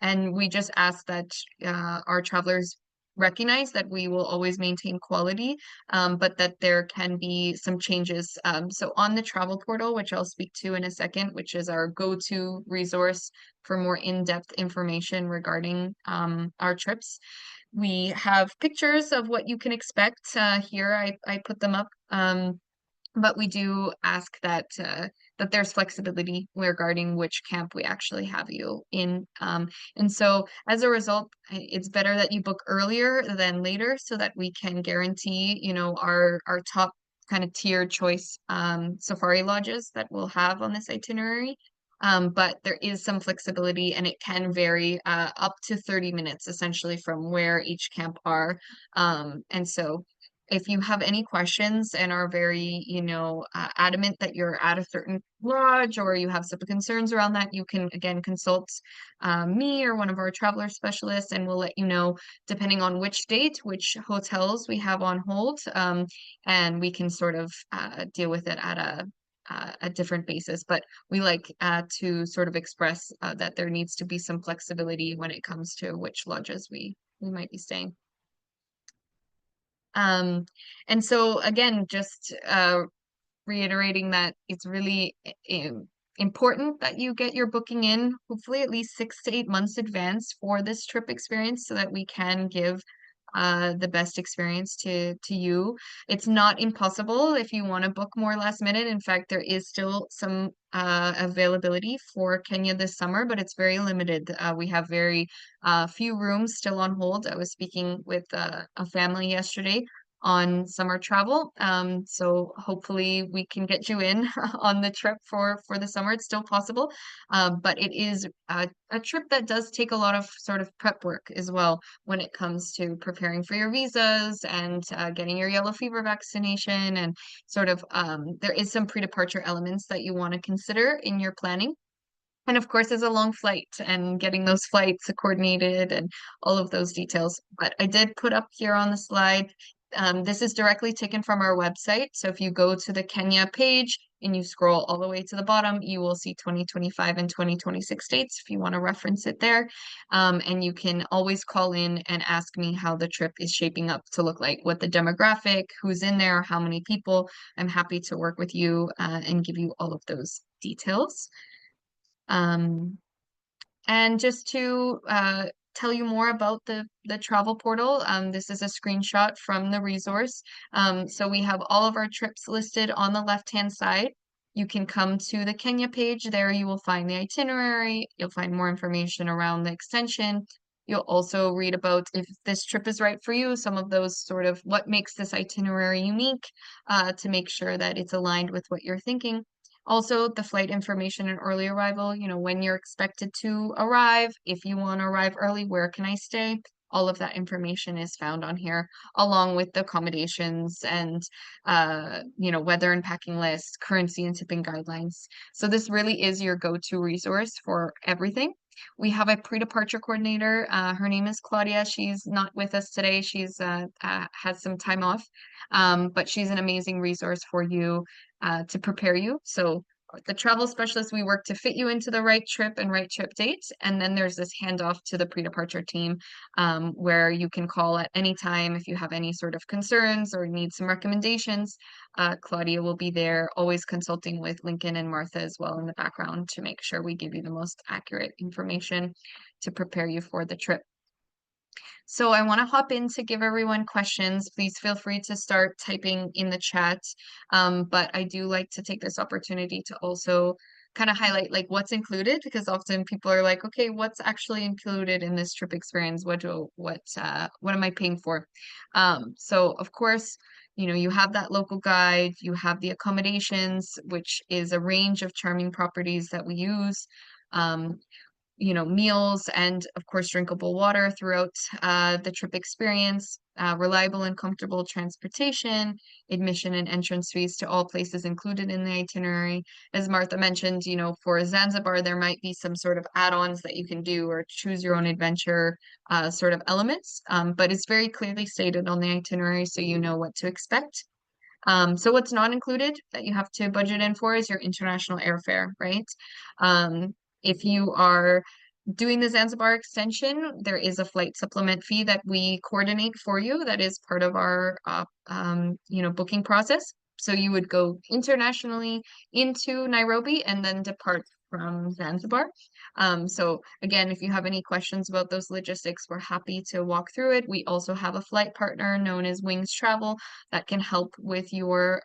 And we just ask that our travelers recognize that we will always maintain quality, but that there can be some changes. So on the travel portal, which I'll speak to in a second, which is our go-to resource for more in-depth information regarding our trips, we have pictures of what you can expect. Here, I put them up. But we do ask that there's flexibility regarding which camp we actually have you in. And so as a result, it's better that you book earlier than later so that we can guarantee, our top kind of tier choice safari lodges that we'll have on this itinerary. But there is some flexibility, and it can vary up to 30 minutes essentially from where each camp are. And so if you have any questions and are very, adamant that you're at a certain lodge, or you have some concerns around that, you can again consult me or one of our traveler specialists, and we'll let you know depending on which date, which hotels we have on hold, and we can sort of deal with it at a different basis. But we like to sort of express that there needs to be some flexibility when it comes to which lodges we might be staying. Um, and so again, just reiterating that it's really important that you get your booking in, hopefully at least 6 to 8 months advance for this trip experience, so that we can give the best experience to you. It's not impossible if you want to book more last minute. In fact, there is still some availability for Kenya this summer, but it's very limited. We have very few rooms still on hold. I was speaking with a family yesterday on summer travel. So hopefully we can get you in on the trip for the summer. It's still possible, but it is a trip that does take a lot of sort of prep work as well when it comes to preparing for your visas and getting your yellow fever vaccination, and sort of there is some pre-departure elements that you want to consider in your planning. And of course, there's a long flight and getting those flights coordinated and all of those details. But I did put up here on the slide This is directly taken from our website. So if you go to the Kenya page and you scroll all the way to the bottom, you will see 2025 and 2026 dates if you want to reference it there. And you can always call in and ask me how the trip is shaping up to look like, what the demographic, who's in there, how many people. I'm happy to work with you and give you all of those details. And just to tell you more about the travel portal, this is a screenshot from the resource. So we have all of our trips listed on the left-hand side. You can come to the Kenya page. There you will find the itinerary. You'll find more information around the extension. You'll also read about if this trip is right for you, some of those sort of what makes this itinerary unique to make sure that it's aligned with what you're thinking. Also, the flight information and early arrival, when you're expected to arrive, if you want to arrive early, where can I stay? All of that information is found on here, along with the accommodations and, weather and packing lists, currency and tipping guidelines. So this really is your go-to resource for everything. We have a pre-departure coordinator. Her name is Claudia. She's not with us today. She's has some time off, but she's an amazing resource for you to prepare you. So the travel specialist, we work to fit you into the right trip and right trip dates. And then there's this handoff to the pre-departure team where you can call at any time if you have any sort of concerns or need some recommendations. Claudia will be there, always consulting with Lincoln and Martha as well in the background to make sure we give you the most accurate information to prepare you for the trip. So I want to hop in to give everyone questions. Please feel free to start typing in the chat. But I do like to take this opportunity to also kind of highlight like what's included, because often people are like, okay, what's actually included in this trip experience? What am I paying for? So of course, you have that local guide, you have the accommodations, which is a range of charming properties that we use. Meals and of course drinkable water throughout the trip experience, reliable and comfortable transportation, admission and entrance fees to all places included in the itinerary. As Martha mentioned, for Zanzibar, there might be some sort of add-ons that you can do or choose your own adventure sort of elements, but it's very clearly stated on the itinerary so you know what to expect. So what's not included that you have to budget in for is your international airfare, right? If you are doing the Zanzibar extension, there is a flight supplement fee that we coordinate for you. That is part of our, booking process. So you would go internationally into Nairobi and then depart from Zanzibar. So again, if you have any questions about those logistics, we're happy to walk through it. We also have a flight partner known as Wings Travel that can help with your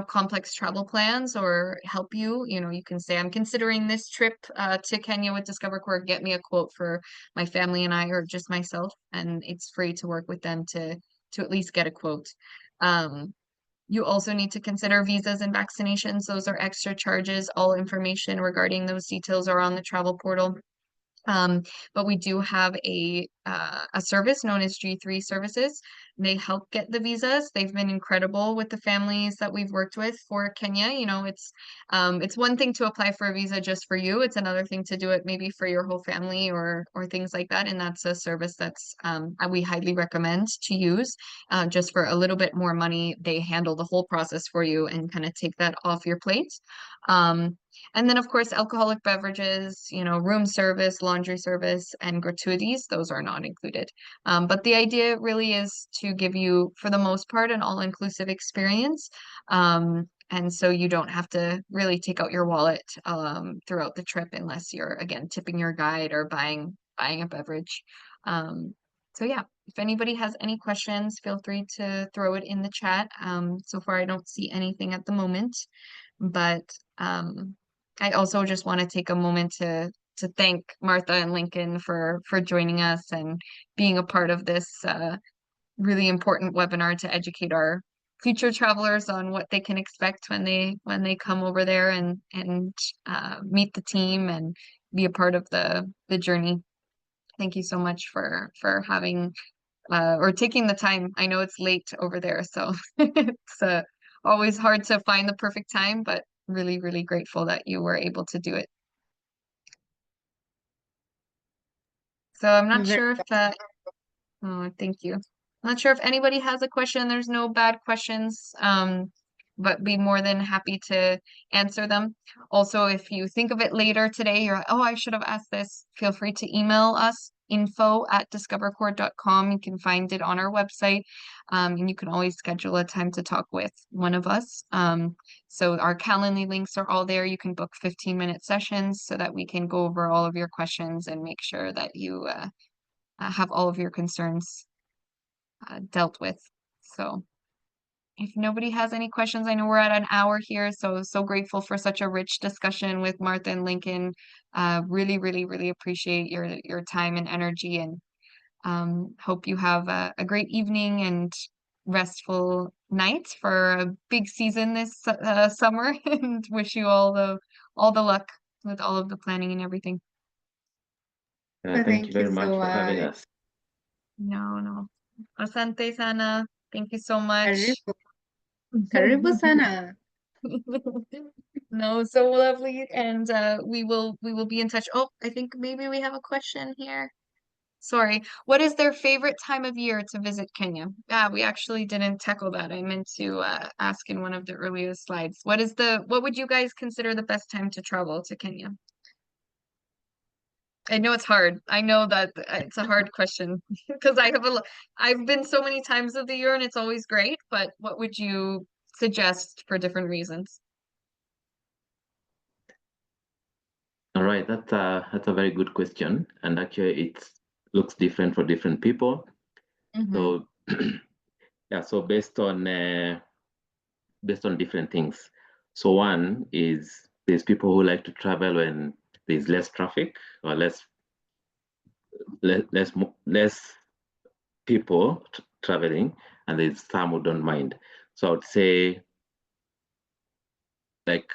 complex travel plans or help you. You can say, I'm considering this trip to Kenya with Discover Corps. Get me a quote for my family and I, or just myself. And it's free to work with them to at least get a quote. You also need to consider visas and vaccinations. Those are extra charges. All information regarding those details are on the travel portal. But we do have a service known as G3 Services. They help get the visas. They've been incredible with the families that we've worked with for Kenya. It's one thing to apply for a visa just for you. It's another thing to do it maybe for your whole family or things like that. And that's a service that's we highly recommend to use. Just for a little bit more money, they handle the whole process for you and kind of take that off your plate. And then, of course, alcoholic beverages, room service, laundry service, and gratuities, those are not included. But the idea really is to give you, for the most part, an all-inclusive experience. And so you don't have to really take out your wallet throughout the trip unless you're, again, tipping your guide or buying a beverage. So yeah, if anybody has any questions, feel free to throw it in the chat. So far, I don't see anything at the moment, but I also just want to take a moment to thank Martha and Lincoln for joining us and being a part of this really important webinar to educate our future travelers on what they can expect when they come over there and meet the team and be a part of the journey. Thank you so much for having or taking the time. I know it's late over there, so it's always hard to find the perfect time, but really, really grateful that you were able to do it. So I'm not sure if oh, thank you. not sure if anybody has a question. There's no bad questions, but be more than happy to answer them. Also, if you think of it later today, you're like, oh, I should have asked this, feel free to email us, info@discovercord.com. You can find it on our website, and you can always schedule a time to talk with one of us. So our Calendly links are all there. You can book 15-minute sessions so that we can go over all of your questions and make sure that you have all of your concerns dealt with. So if nobody has any questions, I know we're at an hour here, so grateful for such a rich discussion with Martha and Lincoln. Really, really, really appreciate your time and energy, and hope you have a great evening and restful night for a big season this summer, and wish you all the luck with all of the planning and everything. Thank you very much for having us. No. Asante sana. Thank you so much. Karibu sana. No, so lovely, and we will be in touch. Oh, I think maybe we have a question here. Sorry. What is their favorite time of year to visit Kenya? We actually didn't tackle that. I meant to ask in one of the earlier slides. What would you guys consider the best time to travel to Kenya? I know it's hard. I know that it's a hard question because I've been so many times of the year and it's always great, but what would you suggest for different reasons? All right, that's a very good question, and actually it looks different for different people. So yeah, so based on different things. So one is there's people who like to travel when there's less traffic or less people traveling, and there's some who don't mind. So I would say, like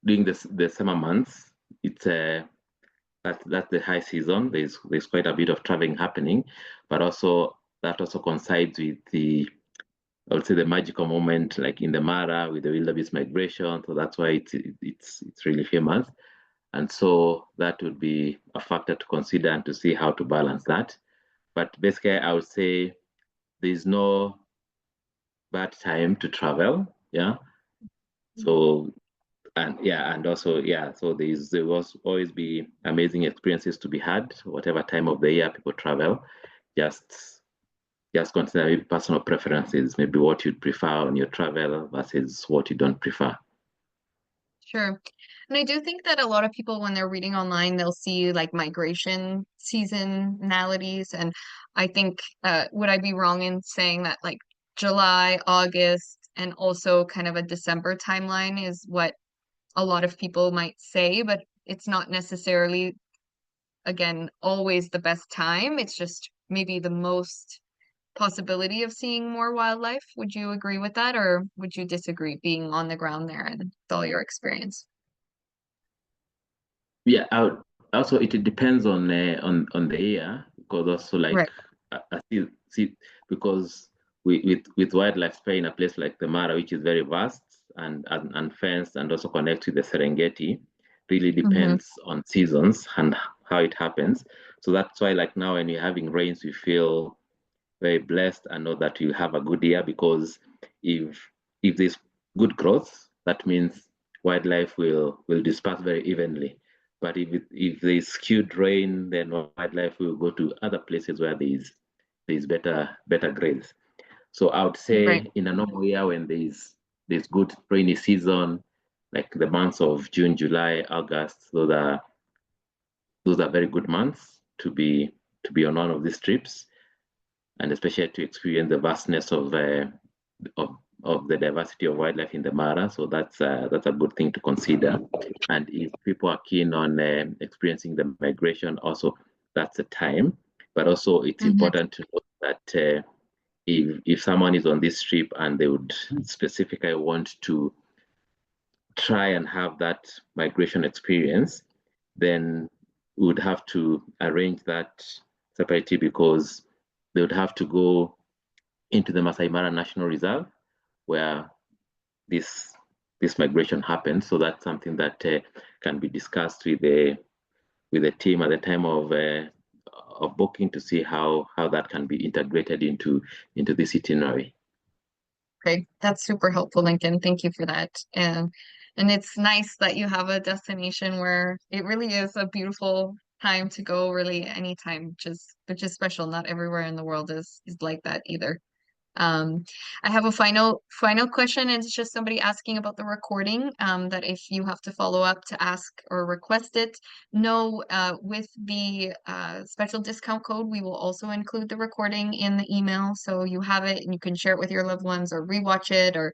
during the summer months, it's that's the high season. There's quite a bit of traveling happening, but also that also coincides with I would say the magical moment, like in the Mara with the wildebeest migration. So that's why it's really famous, and so that would be a factor to consider and to see how to balance that. But basically, I would say there's no bad time to travel. Yeah. So and also so there will always be amazing experiences to be had, whatever time of the year people travel. Just consider maybe personal preferences, maybe what you'd prefer on your travel versus what you don't prefer. Sure. And I do think that a lot of people, when they're reading online, they'll see like migration seasonalities. And I think, would I be wrong in saying that like July, August, and also kind of a December timeline is what a lot of people might say, but it's not necessarily, again, always the best time. It's just maybe the most possibility of seeing more wildlife. Would you agree with that, or would you disagree, being on the ground there and with all your experience? Yeah, also it depends on the year, because also like Right. see because with wildlife spray in a place like the Mara, which is very vast and fenced and also connects with the Serengeti, really depends on seasons and how it happens. So that's why like now when you're having rains, we feel very blessed and know that you have a good year, because if there's good growth, that means wildlife will disperse very evenly. But if there's skewed rain, then wildlife will go to other places where there's better grades. So I would say in a normal year, when there's good rainy season, like the months of June, July, August, those are very good months to be on one of these trips, and especially to experience the vastness of the diversity of wildlife in the Mara. So that's a good thing to consider. And if people are keen on experiencing the migration, also that's a time. But also it's important to note that if someone is on this trip and they would specifically want to try and have that migration experience, then we would have to arrange that separately, because they would have to go into the Masai Mara National Reserve, where this migration happens. So that's something that can be discussed with the team at the time of of booking to see how that can be integrated into this itinerary. Okay, that's super helpful, Lincoln. Thank you for that. And it's nice that you have a destination where it really is a beautiful time to go, really anytime, which is special. Not everywhere in the world is like that either. I have a final question, and it's just somebody asking about the recording, that if you have to follow up to ask or request it, no, with the special discount code, we will also include the recording in the email, so you have it and you can share it with your loved ones or rewatch it or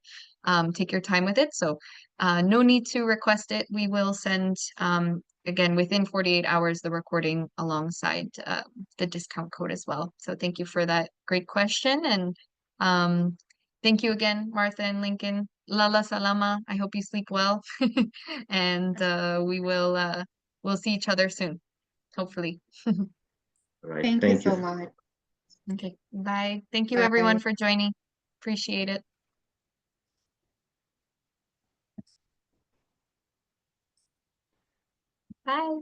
take your time with it. So no need to request it. We will send again within 48 hours the recording alongside the discount code as well. So thank you for that great question, and thank you again, Martha and Lincoln. Lala salama. I hope you sleep well. And we'll see each other soon, hopefully. All right. Thank you so much. Okay. Bye. Thank you Bye. everyone for joining. Appreciate it. Bye.